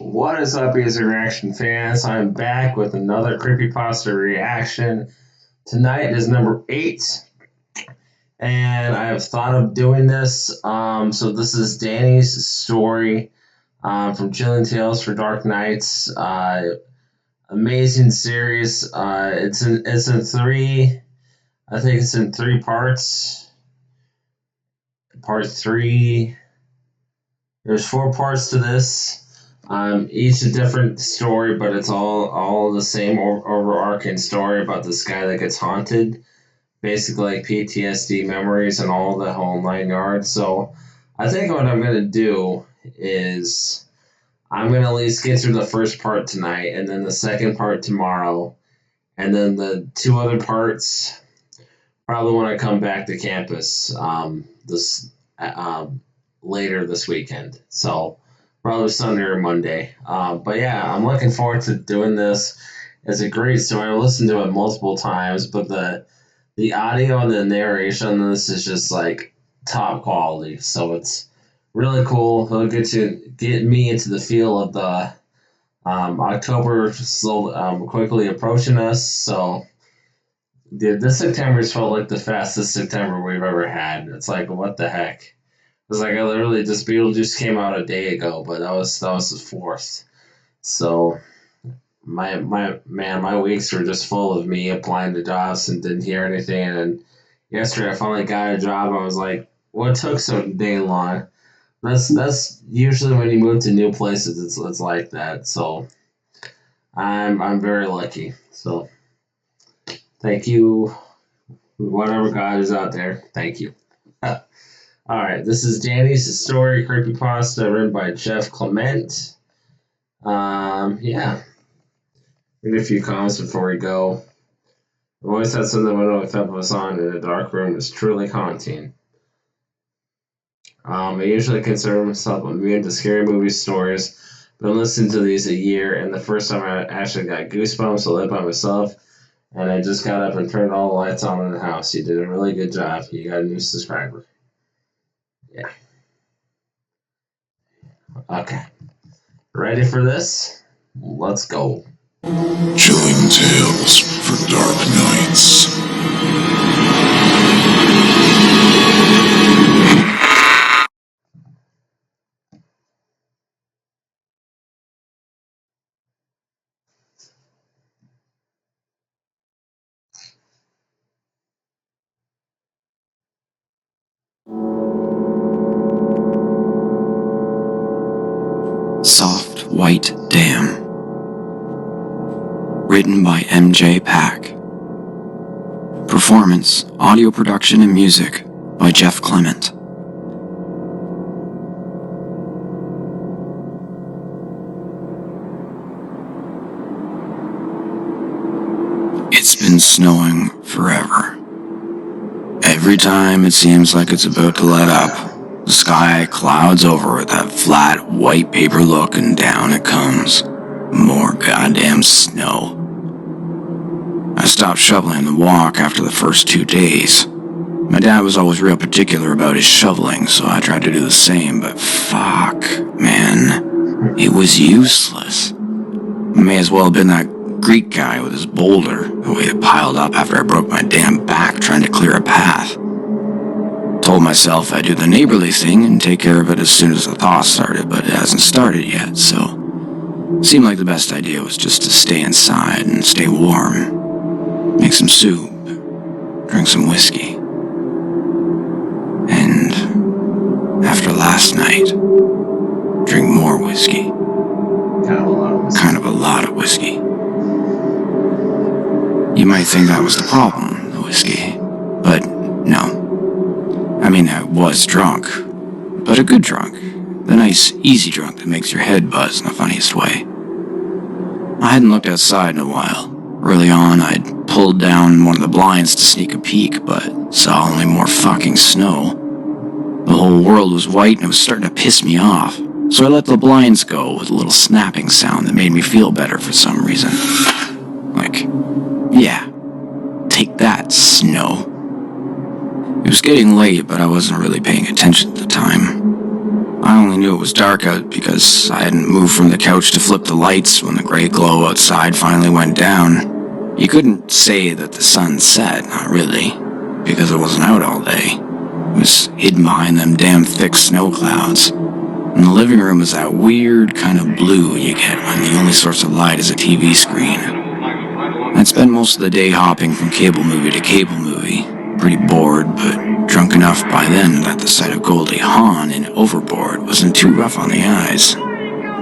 What is up, Easley Reaction fans? I'm back with another Creepypasta reaction. Tonight is number 8, and I have thought of doing this. So this is Danny's story from Chilling Tales for Dark Nights. Amazing series. It's in three. I think it's in 3 parts. Part 3. There's 4 parts to this. Each a different story, but it's all the same overarching story about this guy that gets haunted, basically like PTSD memories and all the whole 9 yards. So I think what I'm gonna do is I'm gonna at least get through the first part tonight, and then the second part tomorrow, and then the 2 other parts probably when I come back to campus this later this weekend. So probably Sunday or Monday. But yeah, I'm looking forward to doing this. It's a great story. I listened to it multiple times, but the audio and the narration on this is just like top quality. So it's really cool. It'll get me into the feel of the October quickly approaching us. So this September's felt like the fastest September we've ever had. It's like, what the heck? It's like I literally just Beetlejuice came out a day ago, but that was the 4th. So my weeks were just full of me applying to jobs and didn't hear anything. And yesterday I finally got a job. I was like, what took so dang long? That's usually when you move to new places. It's like that. So I'm very lucky. So thank you, whatever God is out there. Thank you. Alright, this is Danny's story, Creepypasta, written by Jeff Clement. Yeah. Read a few comments before we go. The voice had something with us on in a dark room is truly haunting. I usually consider myself immune to scary movie stories, but I listened to these a year, and the first time I actually got goosebumps, I lived by myself, and I just got up and turned all the lights on in the house. You did a really good job. You got a new subscriber. Yeah. Okay. Ready for this? Let's go. Chilling Tales for Dark Nights. Soft White Dam. Written by M.J. Pack. Performance, audio production, and music by Jeff Clement. It's been snowing forever. Every time it seems like it's about to let up, the sky clouds over with that flat, white paper look, and down it comes. More goddamn snow. I stopped shoveling the walk after the first 2 days. My dad was always real particular about his shoveling, so I tried to do the same, but fuck, man. It was useless. I may as well have been that Greek guy with his boulder, the way it piled up after I broke my damn back trying to clear a path. Told myself I'd do the neighborly thing and take care of it as soon as the thaw started, but it hasn't started yet, so seemed like the best idea was just to stay inside and stay warm. Make some soup, drink some whiskey. And after last night, drink more whiskey. Kind of a lot of whiskey. You might think that was the problem, the whiskey, but no. I mean, I was drunk, but a good drunk. The nice, easy drunk that makes your head buzz in the funniest way. I hadn't looked outside in a while. Early on, I'd pulled down one of the blinds to sneak a peek, but saw only more fucking snow. The whole world was white and it was starting to piss me off, so I let the blinds go with a little snapping sound that made me feel better for some reason. Like, yeah, take that, snow. It was getting late, but I wasn't really paying attention at the time. I only knew it was dark out because I hadn't moved from the couch to flip the lights when the gray glow outside finally went down. You couldn't say that the sun set, not really, because it wasn't out all day. It was hidden behind them damn thick snow clouds. And the living room was that weird kind of blue you get when the only source of light is a TV screen. I'd spent most of the day hopping from cable movie to cable movie, pretty bored, but drunk enough by then that the sight of Goldie Hawn in Overboard wasn't too rough on the eyes.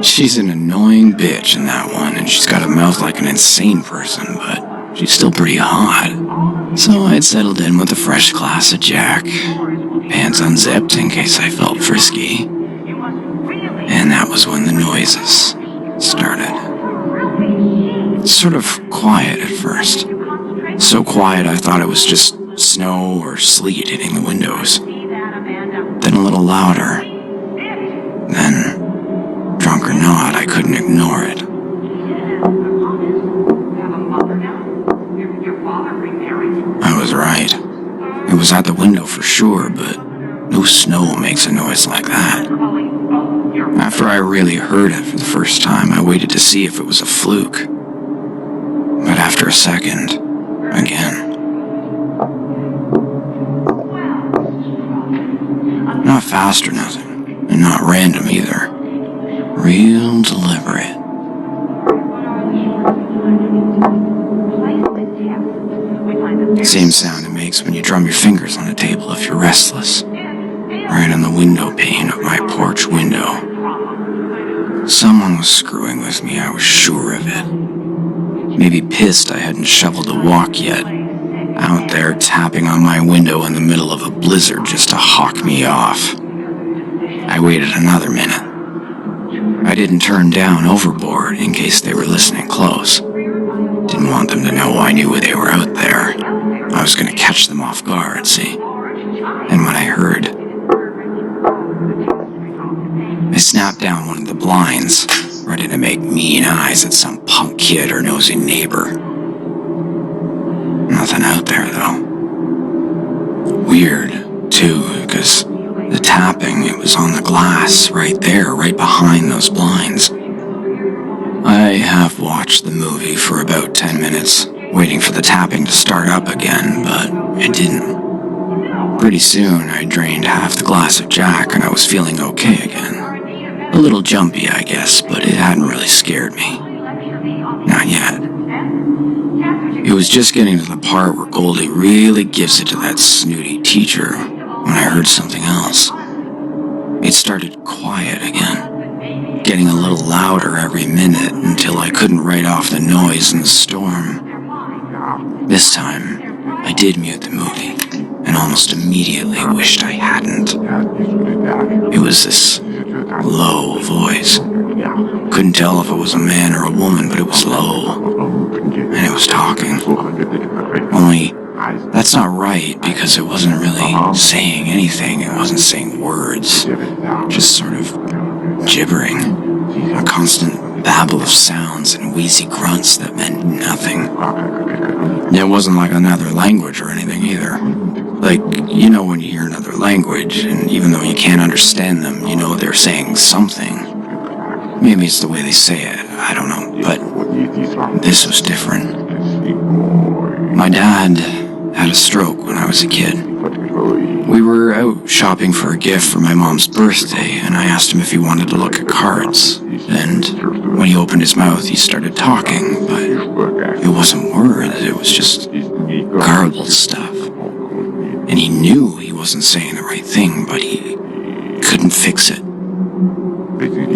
She's an annoying bitch in that one, and she's got a mouth like an insane person, but she's still pretty hot. So I'd settled in with a fresh glass of Jack, pants unzipped in case I felt frisky. And that was when the noises started. Sort of quiet at first. So quiet I thought it was just snow or sleet hitting the windows. Then a little louder. Then, drunk or not, I couldn't ignore it. I was right. It was at the window for sure, but no snow makes a noise like that. After I really heard it for the first time, I waited to see if it was a fluke. But after a second, again. Not fast or nothing, and not random either. Real deliberate. Same sound it makes when you drum your fingers on a table if you're restless. Right on the window pane of my porch window. Someone was screwing with me, I was sure of it. Maybe pissed I hadn't shoveled the walk yet. Out there tapping on my window in the middle of a blizzard just to hawk me off. I waited another minute. I didn't turn down Overboard in case they were listening close. Didn't want them to know I knew they were out there. I was going to catch them off guard, see? And when I heard, I snapped down one of the blinds, ready to make mean eyes at some punk kid or nosy neighbor. Nothing out there, though. Weird, too, because the tapping, it was on the glass, right there, right behind those blinds. I have watched the movie for about 10 minutes, waiting for the tapping to start up again, but it didn't. Pretty soon, I drained half the glass of Jack and I was feeling okay again. A little jumpy, I guess, but it hadn't really scared me. Not yet. It was just getting to the part where Goldie really gives it to that snooty teacher when I heard something else. It started quiet again, getting a little louder every minute until I couldn't write off the noise in the storm. This time, I did mute the movie, and almost immediately wished I hadn't. It was this low voice. Couldn't tell if it was a man or a woman, but it was low. And it was talking. Only, that's not right, because it wasn't really saying anything. It wasn't saying words. Just sort of gibbering. A constant babble of sounds and wheezy grunts that meant nothing. It wasn't like another language or anything either. Like, you know when you hear another language, and even though you can't understand them, you know they're saying something. Maybe it's the way they say it, I don't know, but this was different. My dad had a stroke when I was a kid. We were out shopping for a gift for my mom's birthday, and I asked him if he wanted to look at cards. And when he opened his mouth, he started talking, but it wasn't words, it was just garbled stuff. And he knew he wasn't saying the right thing, but he couldn't fix it.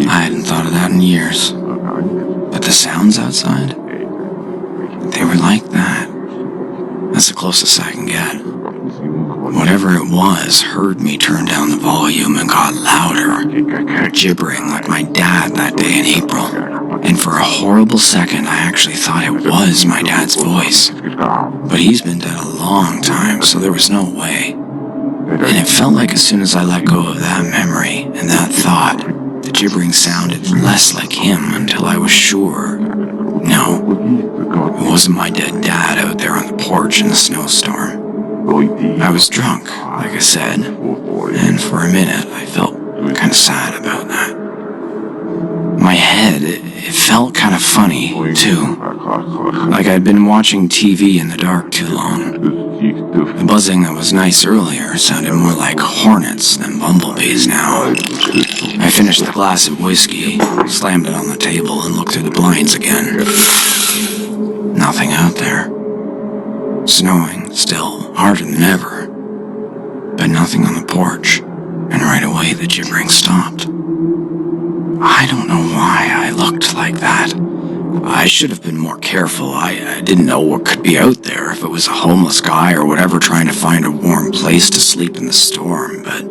I hadn't thought of that in years. But the sounds outside, they were like that. That's the closest I can get. Whatever it was heard me turn down the volume and got louder, gibbering like my dad that day in April. And for a horrible second, I actually thought it was my dad's voice. But he's been dead a long time, so there was no way. And it felt like as soon as I let go of that memory and that thought, the gibbering sounded less like him until I was sure. No, it wasn't my dead dad out there on the porch in the snowstorm. I was drunk, like I said, and for a minute I felt kind of sad about that. My head, it felt kind of funny, too. Like I'd been watching TV in the dark too long. The buzzing that was nice earlier sounded more like hornets than bumblebees now. I finished the glass of whiskey, slammed it on the table, and looked through the blinds again. Nothing out there. Snowing, still, harder than ever. But nothing on the porch, and right away the gibbering stopped. I don't know why I looked like that. I should have been more careful. I didn't know what could be out there, if it was a homeless guy or whatever trying to find a warm place to sleep in the storm, but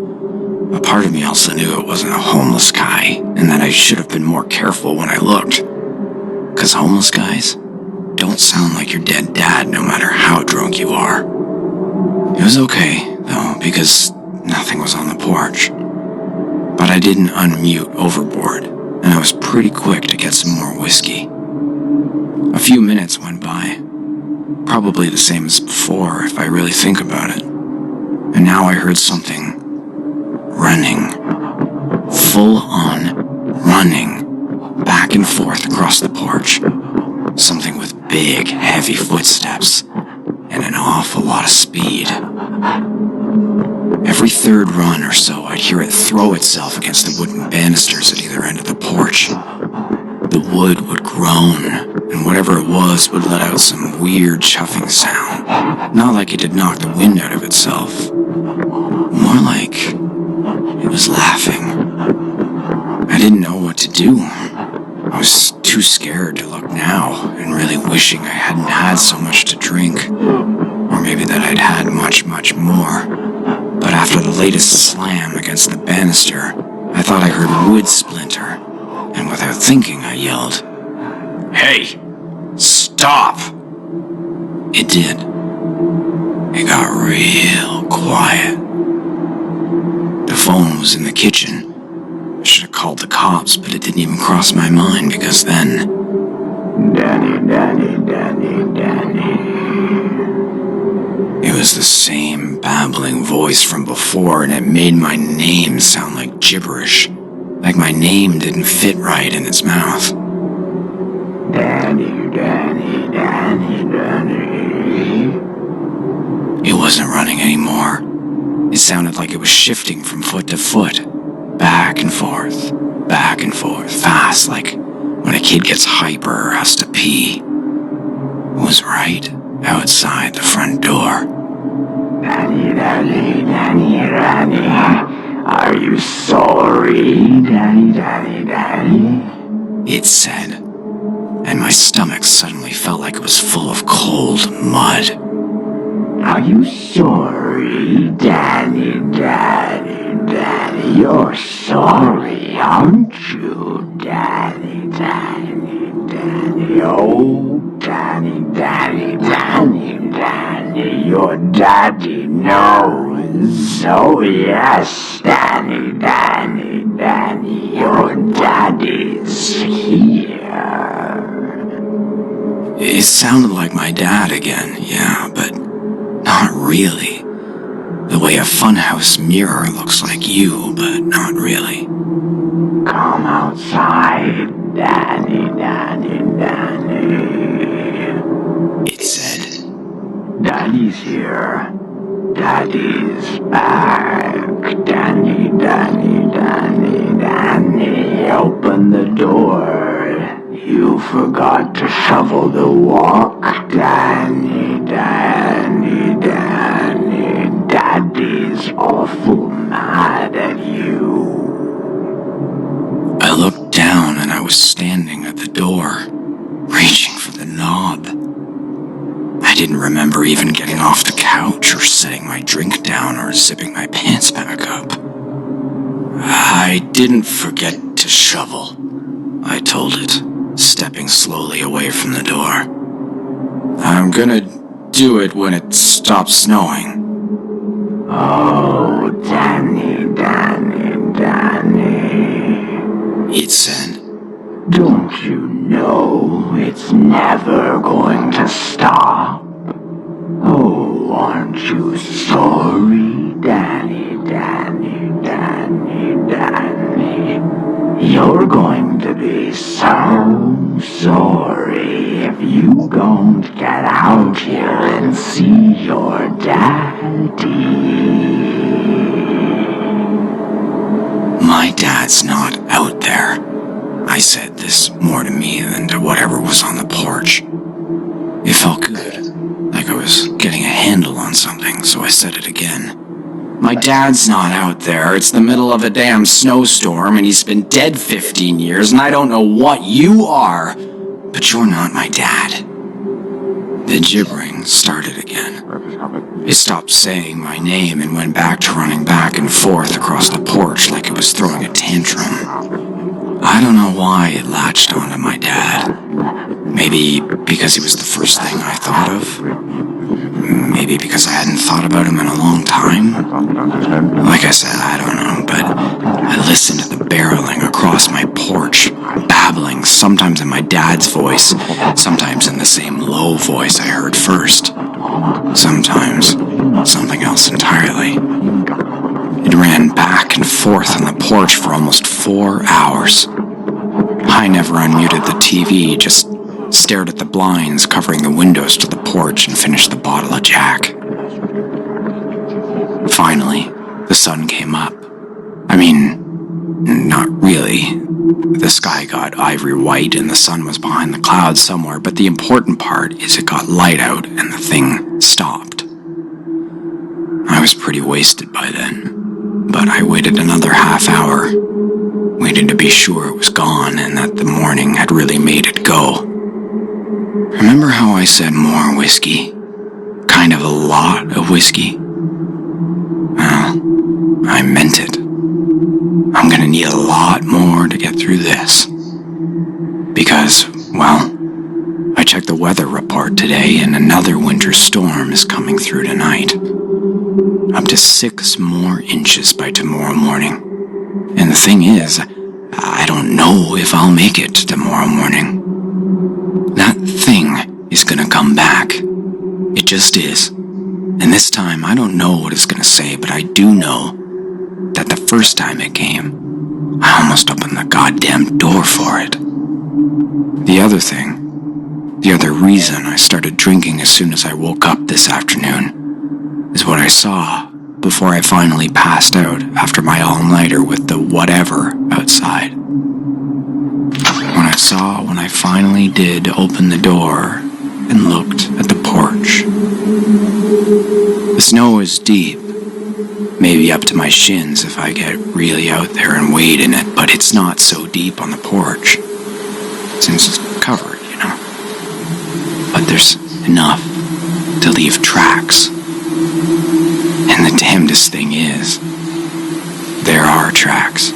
a part of me also knew it wasn't a homeless guy, and that I should have been more careful when I looked. 'Cause homeless guys don't sound like your dead dad no matter how drunk you are. It was okay, though, because nothing was on the porch. But I didn't unmute overboard, and I was pretty quick to get some more whiskey. A few minutes went by, probably the same as before if I really think about it. And now I heard something running, full on running, back and forth across the porch. Something with big, heavy footsteps, and an awful lot of speed. Every third run or so, I'd hear it throw itself against the wooden banisters at either end of the porch. The wood would groan, and whatever it was would let out some weird chuffing sound. Not like it had knocked the wind out of itself. More like it was laughing. I didn't know what to do. I was too scared to look now, and really wishing I hadn't had so much to drink. Or maybe that I'd had much, much more. But after the latest slam against the banister, I thought I heard wood splinter, and without thinking I yelled, "Hey! Stop!" It did. It got real quiet. The phone was in the kitchen. I should have called the cops, but it didn't even cross my mind because then... Danny. It was the same babbling voice from before, and it made my name sound like gibberish. Like my name didn't fit right in its mouth. Danny. It wasn't running anymore. It sounded like it was shifting from foot to foot. Back and forth, fast, like when a kid gets hyper or has to pee. It was right outside the front door. Danny, are you sorry, Danny? It said, and my stomach suddenly felt like it was full of cold mud. Are you sorry, Danny? You're sorry, aren't you, Danny? Oh, Danny, your daddy knows. Oh, yes, Danny, your daddy's here. It sounded like my dad again, yeah, but not really. The way a funhouse mirror looks like you, but not really. Come outside, Danny. It said, Daddy's here. Daddy's back. Danny. Open the door. You forgot to shovel the walk, Danny. Daddy's awful mad at you. I looked down and I was standing at the door, reaching for the knob. I didn't remember even getting off the couch or setting my drink down or zipping my pants back up. I didn't forget to shovel, I told it, stepping slowly away from the door. I'm gonna do it when it stops snowing. Oh, Danny. It said, don't you know it's never going to stop? Oh, aren't you sorry, Danny, you're going to be so sorry if you don't get out here and see your daddy. My dad's not out there. I said this more to me than to whatever was on the porch. It felt good, like I was getting a handle on something, so I said it again. My dad's not out there. It's the middle of a damn snowstorm, and he's been dead 15 years, and I don't know what you are, but you're not my dad. The gibbering started again. It stopped saying my name and went back to running back and forth across the porch like it was throwing a tantrum. I don't know why it latched onto my dad. Maybe because he was the first thing I thought of. Maybe because I hadn't thought about him in a long time. Like I said, I don't know, but I listened to the barreling across my porch, babbling, sometimes in my dad's voice, sometimes in the same low voice I heard first, sometimes something else entirely. It ran back and forth on the porch for almost 4 hours. I never unmuted the TV, just stared at the blinds covering the windows to the porch and finished the bottle of Jack. Finally, the sun came up. I mean, not really. The sky got ivory white and the sun was behind the clouds somewhere, but the important part is it got light out and the thing stopped. I was pretty wasted by then, but I waited another half hour, waited to be sure it was gone and that the morning had really made it go. Remember how I said more whiskey? Kind of a lot of whiskey? Well, I meant it. I'm gonna need a lot more to get through this. Because, well, I checked the weather report today and another winter storm is coming through tonight. Up to 6 more inches by tomorrow morning. And the thing is, I don't know if I'll make it tomorrow morning. That thing is gonna come back. It just is. And this time, I don't know what it's gonna say, but I do know that the first time it came, I almost opened the goddamn door for it. The other thing, the other reason I started drinking as soon as I woke up this afternoon, is what I saw before I finally passed out after my all-nighter with the whatever outside. When I saw when I finally did open the door and looked at the porch. The snow is deep, maybe up to my shins if I get really out there and wade in it, but it's not so deep on the porch, since it's covered, you know. But there's enough to leave tracks. And the damnedest thing is, there are tracks,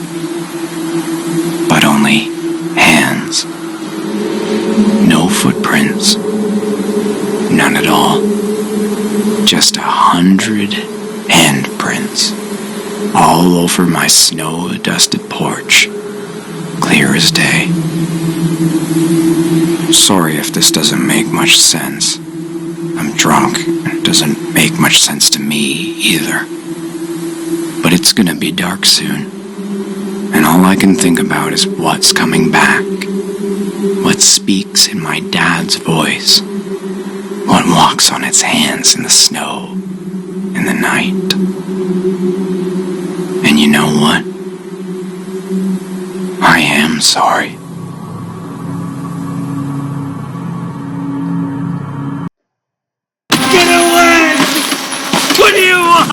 but only hands. No footprints. None at all. Just 100 handprints all over my snow-dusted porch, clear as day. Sorry if this doesn't make much sense. I'm drunk, and it doesn't make much sense to me either. But it's gonna be dark soon, and all I can think about is what's coming back, what speaks in my dad's voice, what walks on its hands in the snow, in the night. And you know what? I am sorry. Get away! What do you want?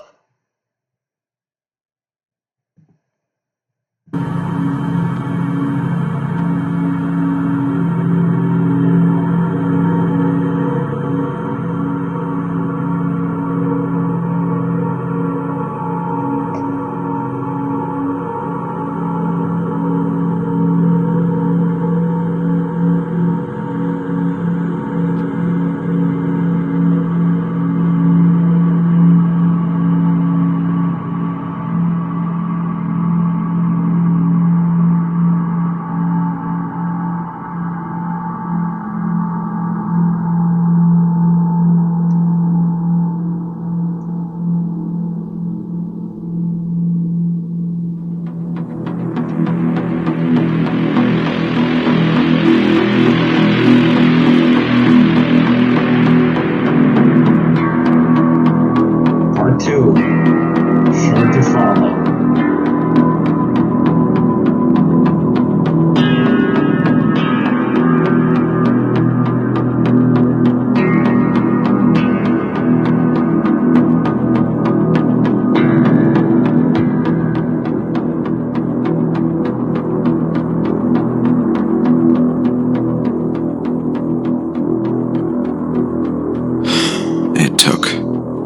took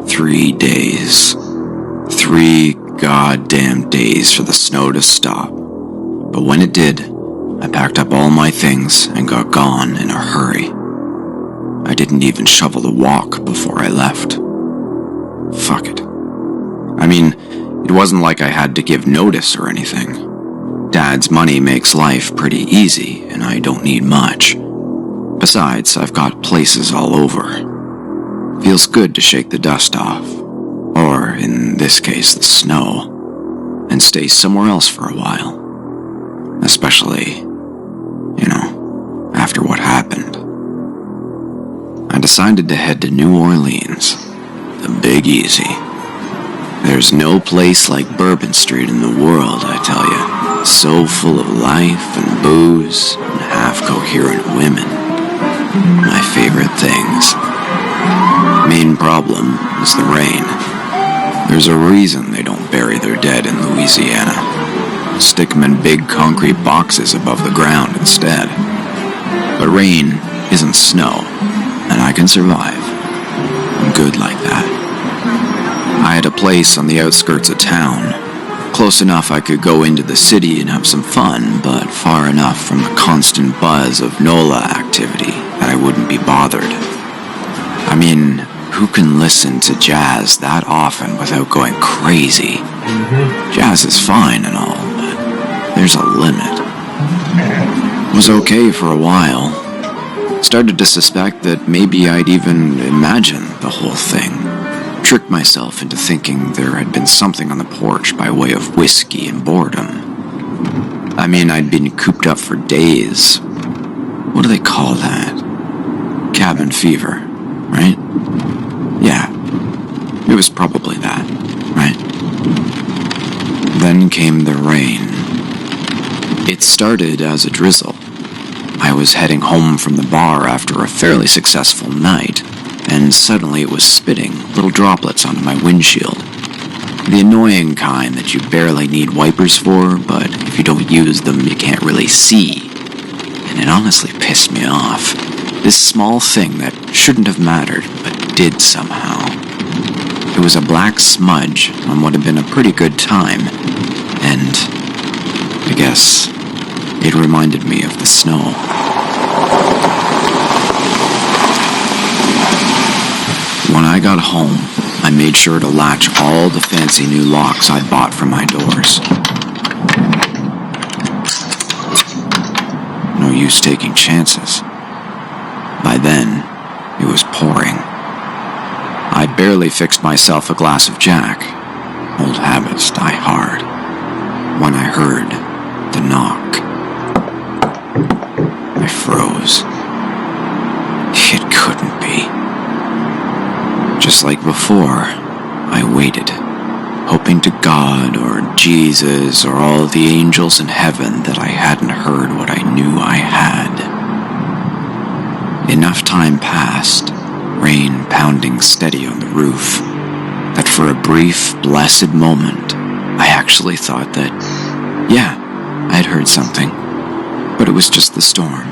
3 days. 3 goddamn days for the snow to stop. But when it did, I packed up all my things and got gone in a hurry. I didn't even shovel the walk before I left. Fuck it. I mean, it wasn't like I had to give notice or anything. Dad's money makes life pretty easy, and I don't need much. Besides, I've got places all over. Feels good to shake the dust off, or in this case, the snow, and stay somewhere else for a while. Especially, after what happened. I decided to head to New Orleans, the Big Easy. There's no place like Bourbon Street in the world, I tell you. So full of life and booze and half-coherent women. My favorite things. Main problem is the rain. There's a reason they don't bury their dead in Louisiana. Stick them in big concrete boxes above the ground instead. But rain isn't snow, and I can survive. I'm good like that. I had a place on the outskirts of town. Close enough I could go into the city and have some fun, but far enough from the constant buzz of NOLA activity that I wouldn't be bothered. I mean, who can listen to jazz that often without going crazy? Jazz is fine and all, but there's a limit. It was okay for a while. Started to suspect that maybe I'd even imagined the whole thing. Tricked myself into thinking there had been something on the porch by way of whiskey and boredom. I mean, I'd been cooped up for days. What do they call that? Cabin fever, right? Yeah, it was probably that, right? Then came the rain. It started as a drizzle. I was heading home from the bar after a fairly successful night, and suddenly it was spitting little droplets onto my windshield. The annoying kind that you barely need wipers for, but if you don't use them, you can't really see. And it honestly pissed me off. This small thing that shouldn't have mattered, but did somehow. It was a black smudge on what had been a pretty good time, and I guess it reminded me of the snow. When I got home, I made sure to latch all the fancy new locks I'd bought for my doors. No use taking chances. By then, it was pouring. I'd barely fixed myself a glass of Jack. Old habits die hard. When I heard the knock, I froze. It couldn't be. Just like before, I waited, hoping to God or Jesus or all the angels in heaven that I hadn't heard what I knew I had. Enough time passed, rain pounding steady on the roof, that for a brief, blessed moment, I actually thought that, yeah, I'd heard something, but it was just the storm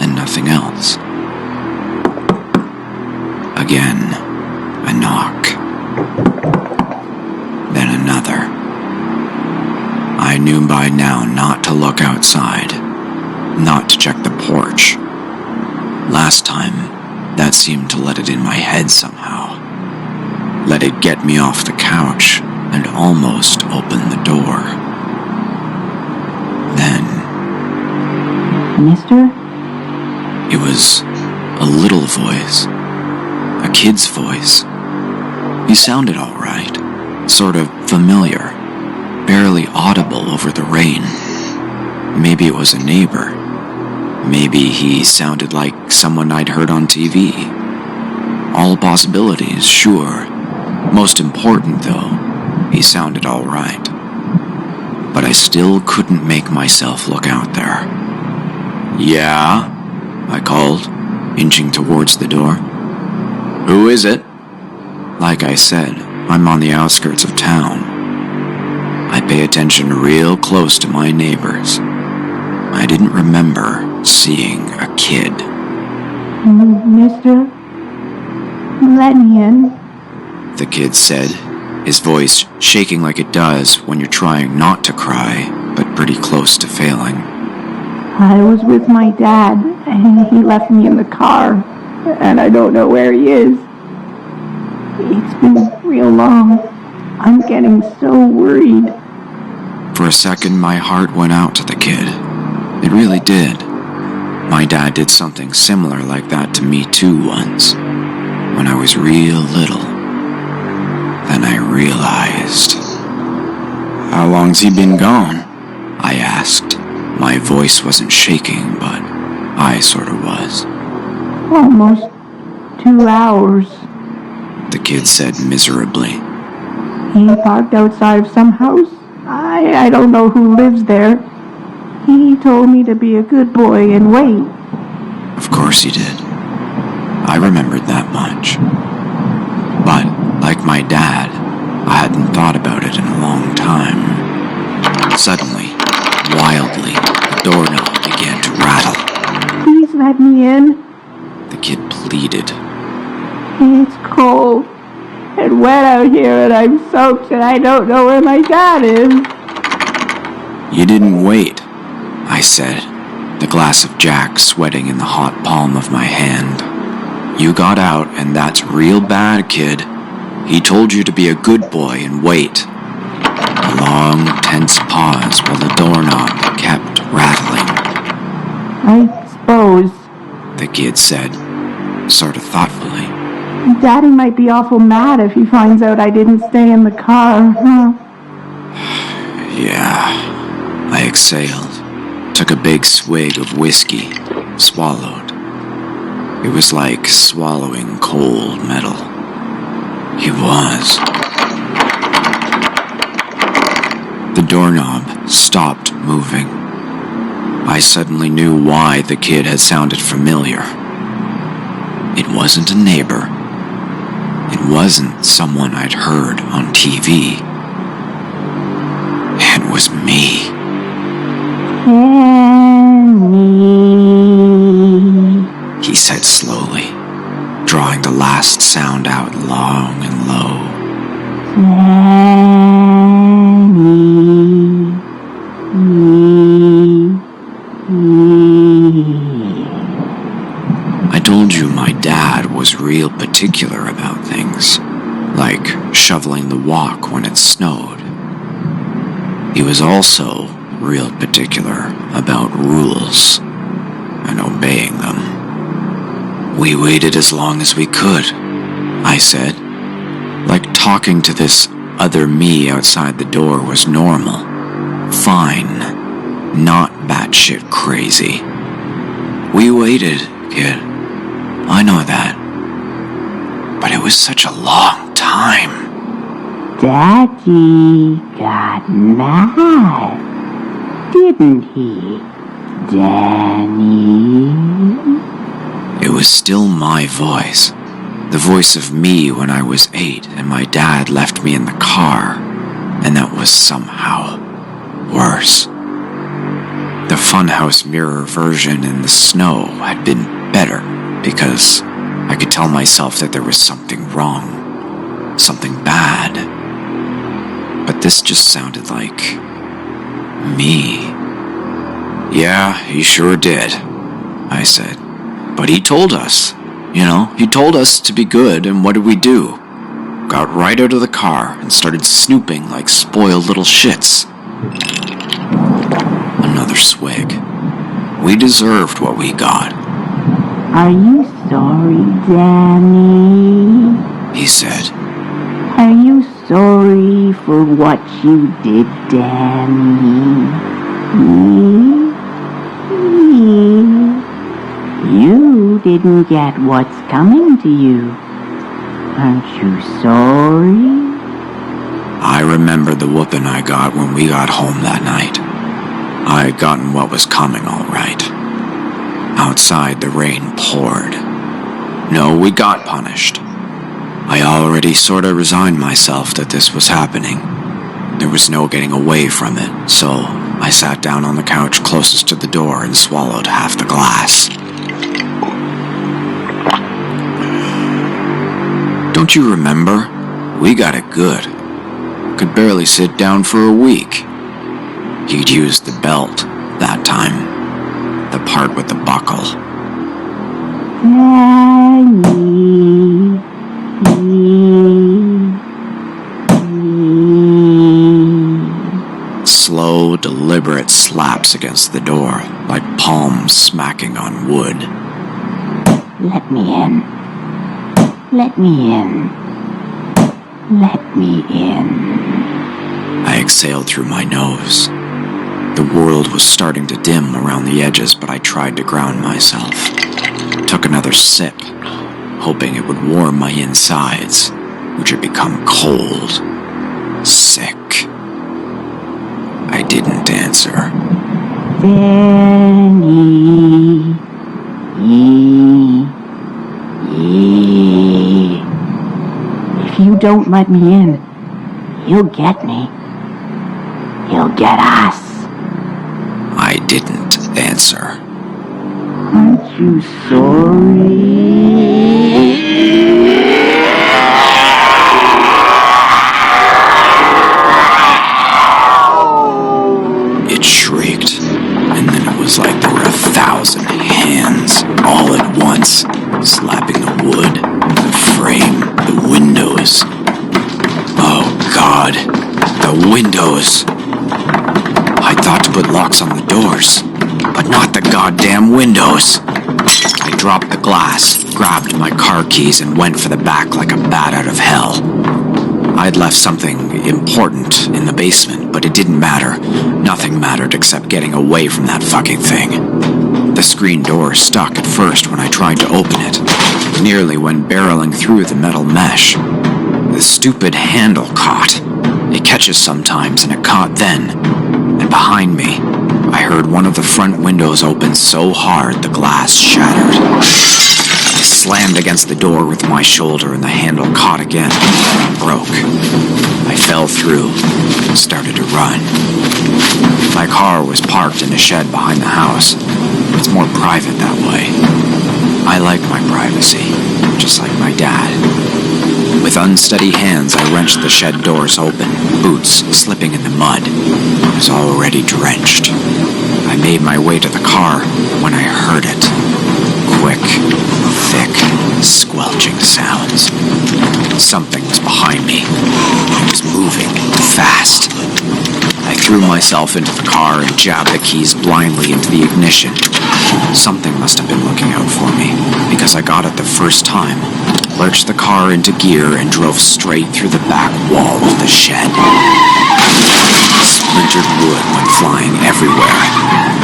and nothing else. Again, a knock. Then another. I knew by now not to look outside, not to check the porch. Last time, that seemed to let it in my head somehow. Let it get me off the couch and almost open the door. Then, Mister? it was a little voice. A kid's voice. He sounded all right, sort of familiar, barely audible over the rain. Maybe it was a neighbor. Maybe he sounded like someone I'd heard on TV. All possibilities, sure. Most important, though, he sounded all right. But I still couldn't make myself look out there. Yeah? I called, inching towards the door. Who is it? Like I said, I'm on the outskirts of town. I pay attention real close to my neighbors. I didn't remember seeing a kid. Mister? Let me in. the kid said, his voice shaking like it does when you're trying not to cry, but pretty close to failing. I was with my dad, and he left me in the car, and I don't know where he is. It's been real long. I'm getting so worried. For a second, my heart went out to the kid. It really did. My dad did something similar like that to me too once, when I was real little. Then I realized. How long's he been gone? I asked. My voice wasn't shaking, but I sort of was. Almost 2 hours. The kid said miserably. He parked outside of some house. I don't know who lives there. He told me to be a good boy and wait. Of course he did. I remembered that much. But, like my dad, I hadn't thought about it in a long time. Suddenly, wildly, the doorknob began to rattle. Please let me in. The kid pleaded. It's cold and wet out here, and I'm soaked, and I don't know where my dad is. You didn't wait, I said, the glass of Jack sweating in the hot palm of my hand. You got out, and that's real bad, kid. He told you to be a good boy and wait. A long, tense pause while the doorknob kept rattling. I suppose. The kid said, sort of thoughtfully. Daddy might be awful mad if he finds out I didn't stay in the car, huh? Yeah. I exhaled, took a big swig of whiskey, swallowed. It was like swallowing cold metal. It was. The doorknob stopped moving. I suddenly knew why the kid had sounded familiar. It wasn't a neighbor. It wasn't someone I'd heard on TV. It was me. Penny, He said slowly, drawing the last sound out long and low. I told you my dad was real particular about things, like shoveling the walk when it snowed. He was also real particular about rules and obeying them. We waited as long as we could, I said, like talking to this other me outside the door was normal, fine, not batshit crazy. We waited, kid. I know that. But it was such a long time. Daddy got mad, didn't he, Danny? It was still my voice. The voice of me when I was 8 and my dad left me in the car. And that was somehow worse. The funhouse mirror version in the snow had been better because I could tell myself that there was something wrong, something bad. But this just sounded like me. Yeah, he sure did, I said. But he told us, he told us to be good, and what did we do? Got right out of the car and started snooping like spoiled little shits. Another swig. We deserved what we got. Are you sorry, Danny? He said. Are you sorry for what you did, Danny? You didn't get what's coming to you. Aren't you sorry? I remember the whooping I got when we got home that night. I had gotten what was coming all right. Outside, the rain poured. No, we got punished. I already sort of resigned myself that this was happening. There was no getting away from it, so I sat down on the couch closest to the door and swallowed half the glass. Don't you remember? We got it good. Could barely sit down for a week. He'd used the belt that time. The part with the buckle. Slow, deliberate slaps against the door, like palms smacking on wood. Let me in. Let me in. Let me in. I exhaled through my nose. The world was starting to dim around the edges, but I tried to ground myself. Took another sip, hoping it would warm my insides, which had become cold, sick. I didn't answer. If you don't let me in, he'll get me. He'll get us. I didn't answer. Aren't you sorry? It shrieked, and then it was like there were 1,000 hands all at once, slapping the wood, the frame, the windows. Oh God, the windows! I thought to put locks on the doors, but not the goddamn windows. I dropped the glass, grabbed my car keys, and went for the back like a bat out of hell. I'd left something important in the basement, but it didn't matter. Nothing mattered except getting away from that fucking thing. The screen door stuck at first when I tried to open it. Nearly went barreling through the metal mesh. The stupid handle caught. It catches sometimes, and it caught then. And behind me, I heard one of the front windows open so hard the glass shattered. I slammed against the door with my shoulder, and the handle caught again and broke. I fell through and started to run. My car was parked in a shed behind the house. It's more private that way. I like my privacy, just like my dad. With unsteady hands, I wrenched the shed doors open, boots slipping in the mud. I was already drenched. I made my way to the car when I heard it. Quick, thick, squelching sounds. Something was behind me. It was moving fast. I threw myself into the car and jabbed the keys blindly into the ignition. Something must have been looking out for me, because I got it the first time, lurched the car into gear, and drove straight through the back wall of the shed. Splintered wood went flying everywhere.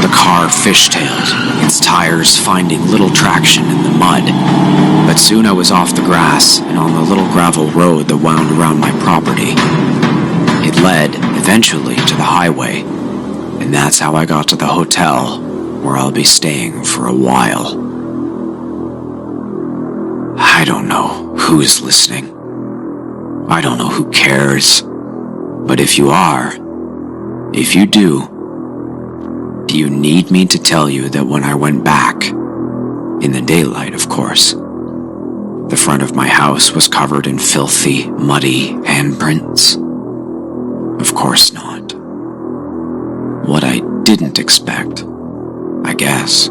The car fishtailed, its tires finding little traction in the mud. But soon I was off the grass and on the little gravel road that wound around my property. It led, eventually, to the highway, and that's how I got to the hotel, where I'll be staying for a while. I don't know who's listening. I don't know who cares. But if you are, if you do you need me to tell you that when I went back, in the daylight, of course, the front of my house was covered in filthy, muddy handprints? Of course not. What I didn't expect, I guess,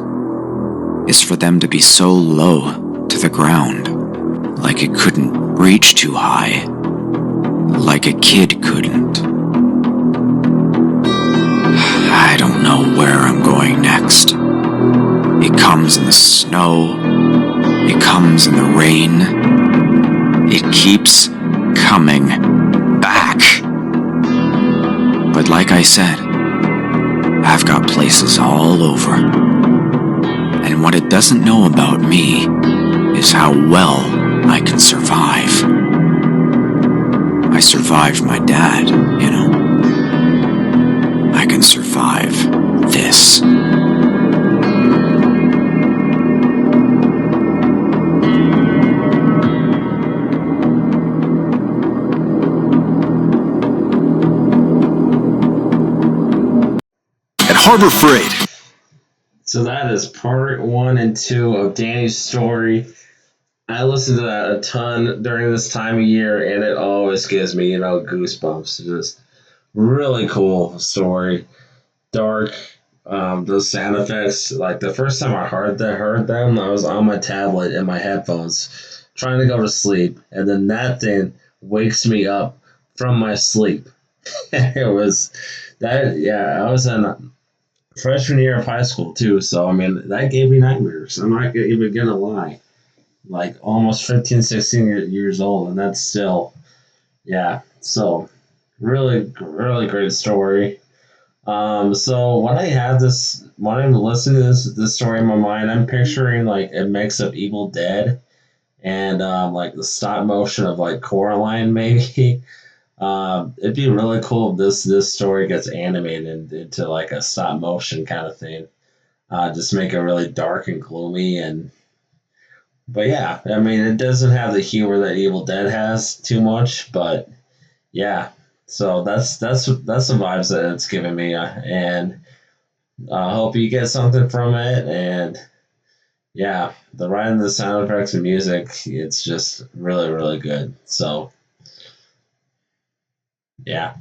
is for them to be so low to the ground, like it couldn't reach too high, like a kid couldn't. I don't know where I'm going next. It comes in the snow. It comes in the rain. It keeps coming back. But like I said, I've got places all over. And what it doesn't know about me is how well I can survive. I survived my dad, you know. I can survive this. At Harbor Freight. So that is part 1 and 2 of Danny's story. I listen to that a ton during this time of year, and it always gives me, goosebumps. Just really cool story, dark. Those sound effects, like the first time I heard them, I was on my tablet and my headphones, trying to go to sleep, and then that thing wakes me up from my sleep. It was that, yeah. I was in freshman year of high school too, so I mean that gave me nightmares. I'm not even gonna lie. Like almost 15, 16 years old, and that's still, yeah. So really great story. So when I'm listening to this story in my mind, I'm picturing like a mix of Evil Dead and like the stop motion of like Coraline maybe. It'd be really cool if this story gets animated into like a stop motion kind of thing. Just make it really dark and gloomy, and but yeah, I mean it doesn't have the humor that Evil Dead has too much, but yeah. So that's the vibes that it's giving me, and I hope you get something from it. And yeah, the writing, the sound effects, and music, it's just really good. So yeah,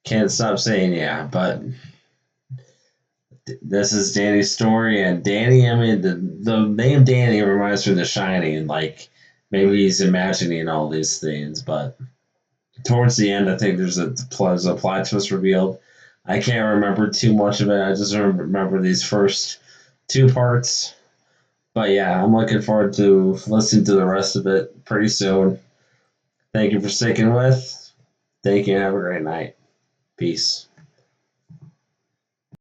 can't stop saying yeah. But this is Danny's story, and Danny, I mean, the name Danny reminds me of The Shining. Like maybe he's imagining all these things, but towards the end, I think there's a plot twist revealed. I can't remember too much of it. I just remember these first two parts. But yeah, I'm looking forward to listening to the rest of it pretty soon. Thank you for sticking with. Thank you and have a great night. Peace.